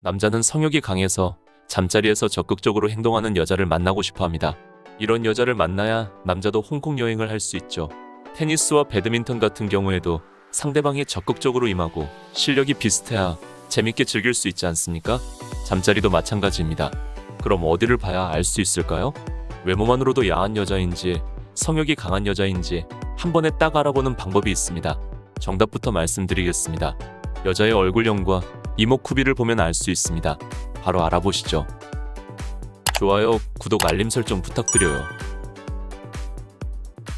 남자는 성욕이 강해서 잠자리에서 적극적으로 행동하는 여자를 만나고 싶어 합니다. 이런 여자를 만나야 남자도 홍콩 여행을 할 수 있죠. 테니스와 배드민턴 같은 경우에도 상대방이 적극적으로 임하고 실력이 비슷해야 재밌게 즐길 수 있지 않습니까? 잠자리도 마찬가지입니다. 그럼 어디를 봐야 알 수 있을까요? 외모만으로도 야한 여자인지 성욕이 강한 여자인지 한 번에 딱 알아보는 방법이 있습니다. 정답부터 말씀드리겠습니다. 여자의 얼굴형과 이목구비를 보면 알 수 있습니다. 바로 알아보시죠. 좋아요, 구독, 알림 설정 부탁드려요.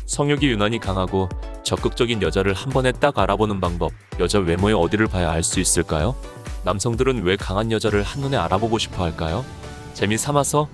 성욕이 유난히 강하고 적극적인 여자를 한 번에 딱 알아보는 방법. 여자 외모에 어디를 봐야 알 수 있을까요? 남성들은 왜 강한 여자를 한눈에 알아보고 싶어 할까요? 재미삼아서?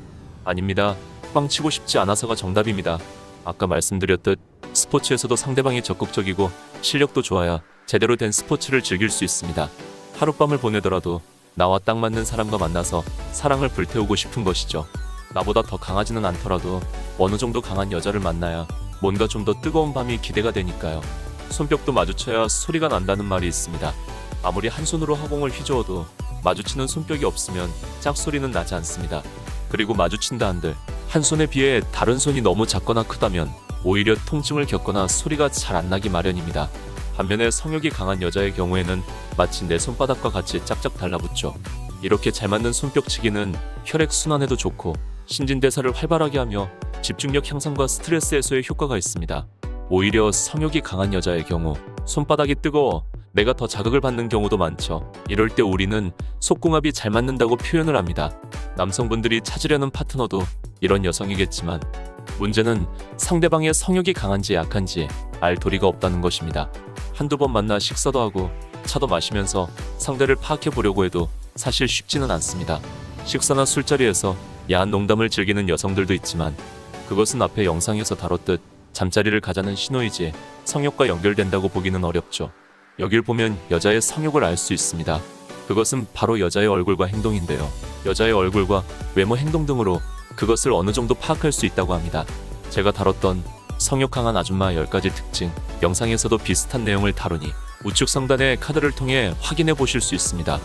아닙니다. 꽝치고 싶지 않아서가 정답입니다. 아까 말씀드렸듯 스포츠에서도 상대방이 적극적이고 실력도 좋아야 제대로 된 스포츠를 즐길 수 있습니다. 하룻밤을 보내더라도 나와 딱 맞는 사람과 만나서 사랑을 불태우고 싶은 것이죠. 나보다 더 강하지는 않더라도 어느 정도 강한 여자를 만나야 뭔가 좀 더 뜨거운 밤이 기대가 되니까요. 손뼉도 마주쳐야 소리가 난다는 말이 있습니다. 아무리 한 손으로 화공을 휘저어도 마주치는 손뼉이 없으면 짝소리는 나지 않습니다. 그리고 마주친다 한들 한 손에 비해 다른 손이 너무 작거나 크다면 오히려 통증을 겪거나 소리가 잘 안 나기 마련입니다. 반면에 성욕이 강한 여자의 경우에는 마치 내 손바닥과 같이 짝짝 달라붙죠. 이렇게 잘 맞는 손뼉치기는 혈액순환에도 좋고 신진대사를 활발하게 하며 집중력 향상과 스트레스 해소에 효과가 있습니다. 오히려 성욕이 강한 여자의 경우 손바닥이 뜨거워 내가 더 자극을 받는 경우도 많죠. 이럴 때 우리는 속궁합이 잘 맞는다고 표현을 합니다. 남성분들이 찾으려는 파트너도 이런 여성이겠지만 문제는 상대방의 성욕이 강한지 약한지 알 도리가 없다는 것입니다. 한두 번 만나 식사도 하고 차도 마시면서 상대를 파악해 보려고 해도 사실 쉽지는 않습니다. 식사나 술자리에서 야한 농담을 즐기는 여성들도 있지만 그것은 앞에 영상에서 다뤘듯 잠자리를 가자는 신호이지 성욕과 연결된다고 보기는 어렵죠. 여길 보면 여자의 성욕을 알 수 있습니다. 그것은 바로 여자의 얼굴과 행동인데요. 여자의 얼굴과 외모, 행동 등으로 그것을 어느 정도 파악할 수 있다고 합니다. 제가 다뤘던 성욕 강한 아줌마 10가지 특징 영상에서도 비슷한 내용을 다루니 우측 상단의 카드를 통해 확인해 보실 수 있습니다.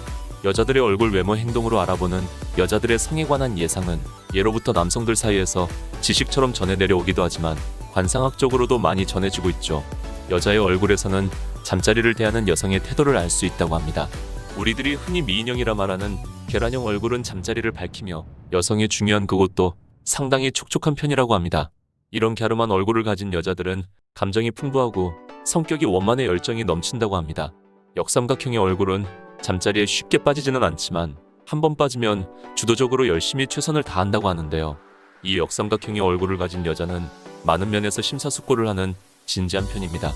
여자들의 얼굴, 외모, 행동으로 알아보는 여자들의 성에 관한 예상은 예로부터 남성들 사이에서 지식처럼 전해 내려오기도 하지만 관상학적으로도 많이 전해지고 있죠. 여자의 얼굴에서는 잠자리를 대하는 여성의 태도를 알 수 있다고 합니다. 우리들이 흔히 미인형이라 말하는 계란형 얼굴은 잠자리를 밝히며 여성의 중요한 그곳도 상당히 촉촉한 편이라고 합니다. 이런 갸름한 얼굴을 가진 여자들은 감정이 풍부하고 성격이 원만해 열정이 넘친다고 합니다. 역삼각형의 얼굴은 잠자리에 쉽게 빠지지는 않지만 한 번 빠지면 주도적으로 열심히 최선을 다한다고 하는데요. 이 역삼각형의 얼굴을 가진 여자는 많은 면에서 심사숙고를 하는 진지한 편입니다.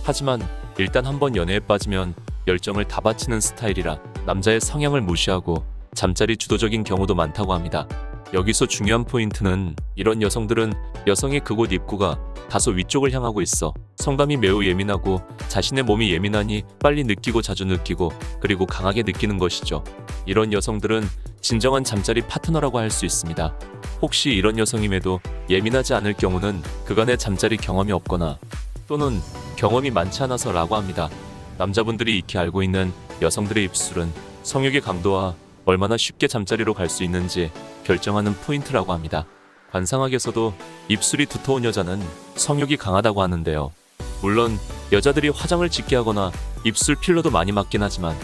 하지만 일단 한번 연애에 빠지면 열정을 다 바치는 스타일이라 남자의 성향을 무시하고 잠자리 주도적인 경우도 많다고 합니다. 여기서 중요한 포인트는 이런 여성들은 여성의 그곳 입구가 다소 위쪽을 향하고 있어 성감이 매우 예민하고 자신의 몸이 예민하니 빨리 느끼고 자주 느끼고 그리고 강하게 느끼는 것이죠. 이런 여성들은 진정한 잠자리 파트너라고 할 수 있습니다. 혹시 이런 여성임에도 예민하지 않을 경우는 그간의 잠자리 경험이 없거나 또는 경험이 많지 않아서라고 합니다. 남자분들이 익히 알고 있는 여성들의 입술은 성욕의 강도와 얼마나 쉽게 잠자리로 갈 수 있는지 결정하는 포인트라고 합니다. 관상학에서도 입술이 두터운 여자는 성욕이 강하다고 하는데요. 물론 여자들이 화장을 짙게 하거나 입술 필러도 많이 맞긴 하지만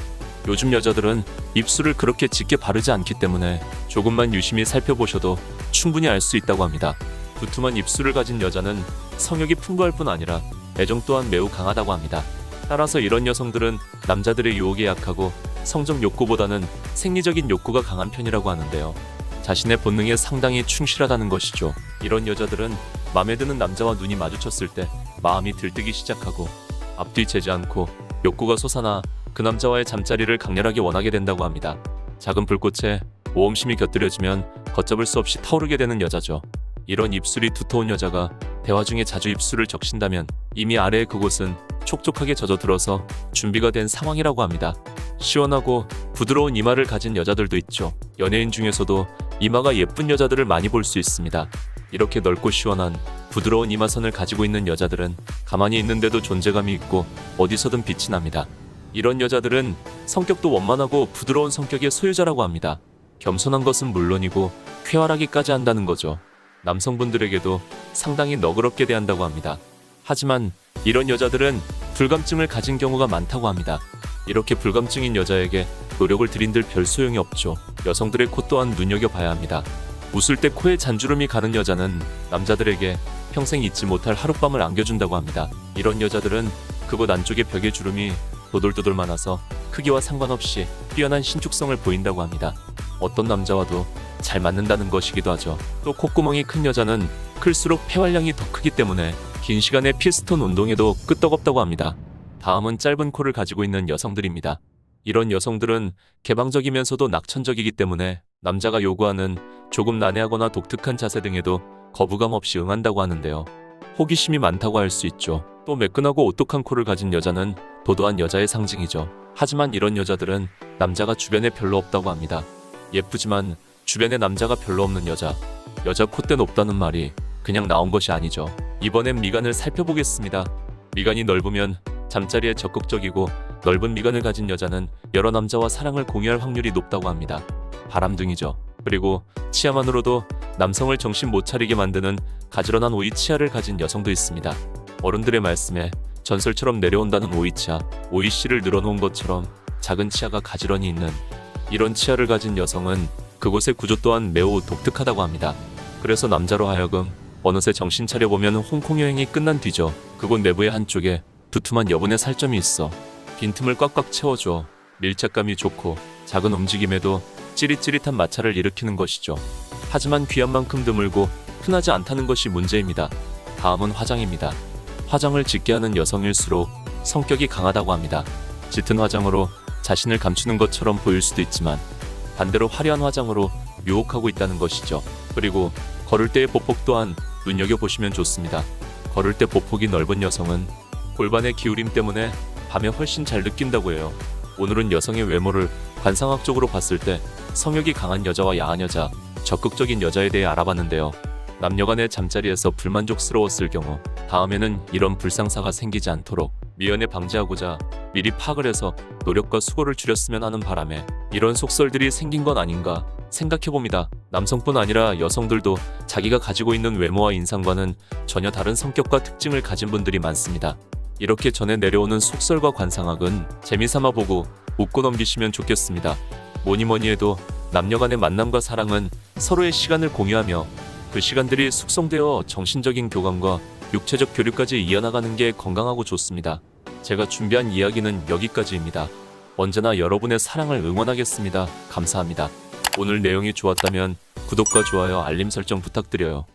요즘 여자들은 입술을 그렇게 짙게 바르지 않기 때문에 조금만 유심히 살펴보셔도 충분히 알 수 있다고 합니다. 두툼한 입술을 가진 여자는 성욕이 풍부할 뿐 아니라 애정 또한 매우 강하다고 합니다. 따라서 이런 여성들은 남자들의 유혹에 약하고 성적 욕구보다는 생리적인 욕구가 강한 편이라고 하는데요. 자신의 본능에 상당히 충실하다는 것이죠. 이런 여자들은 마음에 드는 남자와 눈이 마주쳤을 때 마음이 들뜨기 시작하고 앞뒤 재지 않고 욕구가 솟아나 그 남자와의 잠자리를 강렬하게 원하게 된다고 합니다. 작은 불꽃에 모험심이 곁들여지면 걷잡을 수 없이 타오르게 되는 여자죠. 이런 입술이 두터운 여자가 대화 중에 자주 입술을 적신다면 이미 아래의 그곳은 촉촉하게 젖어들어서 준비가 된 상황이라고 합니다. 시원하고 부드러운 이마를 가진 여자들도 있죠. 연예인 중에서도 이마가 예쁜 여자들을 많이 볼 수 있습니다. 이렇게 넓고 시원한 부드러운 이마선을 가지고 있는 여자들은 가만히 있는데도 존재감이 있고 어디서든 빛이 납니다. 이런 여자들은 성격도 원만하고 부드러운 성격의 소유자라고 합니다. 겸손한 것은 물론이고 쾌활하기까지 한다는 거죠. 남성분들에게도 상당히 너그럽게 대한다고 합니다. 하지만 이런 여자들은 불감증을 가진 경우가 많다고 합니다. 이렇게 불감증인 여자에게 노력을 들인들 별 소용이 없죠. 여성들의 코 또한 눈여겨봐야 합니다. 웃을 때 코에 잔주름이 가는 여자는 남자들에게 평생 잊지 못할 하룻밤을 안겨준다고 합니다. 이런 여자들은 그곳 안쪽에 벽에 주름이 도돌도돌 많아서 크기와 상관없이 뛰어난 신축성을 보인다고 합니다. 어떤 남자와도 잘 맞는다는 것이기도 하죠. 또 콧구멍이 큰 여자는 클수록 폐활량이 더 크기 때문에 긴 시간의 피스톤 운동에도 끄떡없다고 합니다. 다음은 짧은 코를 가지고 있는 여성들입니다. 이런 여성들은 개방적이면서도 낙천적이기 때문에 남자가 요구하는 조금 난해하거나 독특한 자세 등에도 거부감 없이 응한다고 하는데요. 호기심이 많다고 할 수 있죠. 또 매끈하고 오똑한 코를 가진 여자는 도도한 여자의 상징이죠. 하지만 이런 여자들은 남자가 주변에 별로 없다고 합니다. 예쁘지만 주변에 남자가 별로 없는 여자 콧대 높다는 말이 그냥 나온 것이 아니죠. 이번엔 미간을 살펴보겠습니다. 미간이 넓으면 잠자리에 적극적이고 넓은 미간을 가진 여자는 여러 남자와 사랑을 공유할 확률이 높다고 합니다. 바람둥이죠. 그리고 치아만으로도 남성을 정신 못 차리게 만드는 가지런한 오이 치아를 가진 여성도 있습니다. 어른들의 말씀에 전설처럼 내려온다는 오이 치아, 오이씨를 늘어놓은 것처럼 작은 치아가 가지런히 있는 이런 치아를 가진 여성은 그곳의 구조 또한 매우 독특하다고 합니다. 그래서 남자로 하여금 어느새 정신 차려보면 홍콩 여행이 끝난 뒤죠. 그곳 내부의 한쪽에 두툼한 여분의 살점이 있어 빈틈을 꽉꽉 채워줘 밀착감이 좋고 작은 움직임에도 찌릿찌릿한 마찰을 일으키는 것이죠. 하지만 귀한 만큼 드물고 흔하지 않다는 것이 문제입니다. 다음은 화장입니다. 화장을 짙게 하는 여성일수록 성격이 강하다고 합니다. 짙은 화장으로 자신을 감추는 것처럼 보일 수도 있지만 반대로 화려한 화장으로 유혹하고 있다는 것이죠. 그리고 걸을 때의 보폭 또한 눈여겨보시면 좋습니다. 걸을 때 보폭이 넓은 여성은 골반의 기울임 때문에 밤에 훨씬 잘 느낀다고 해요. 오늘은 여성의 외모를 관상학적으로 봤을 때 성욕이 강한 여자와 야한 여자, 적극적인 여자에 대해 알아봤는데요. 남녀간의 잠자리에서 불만족스러웠을 경우 다음에는 이런 불상사가 생기지 않도록 미연에 방지하고자 미리 파악을 해서 노력과 수고를 줄였으면 하는 바람에 이런 속설들이 생긴 건 아닌가 생각해봅니다. 남성뿐 아니라 여성들도 자기가 가지고 있는 외모와 인상과는 전혀 다른 성격과 특징을 가진 분들이 많습니다. 이렇게 전해 내려오는 속설과 관상학은 재미삼아 보고 웃고 넘기시면 좋겠습니다. 뭐니뭐니 해도 남녀간의 만남과 사랑은 서로의 시간을 공유하며 그 시간들이 숙성되어 정신적인 교감과 육체적 교류까지 이어나가는 게 건강하고 좋습니다. 제가 준비한 이야기는 여기까지입니다. 언제나 여러분의 사랑을 응원하겠습니다. 감사합니다. 오늘 내용이 좋았다면 구독과 좋아요, 알림 설정 부탁드려요.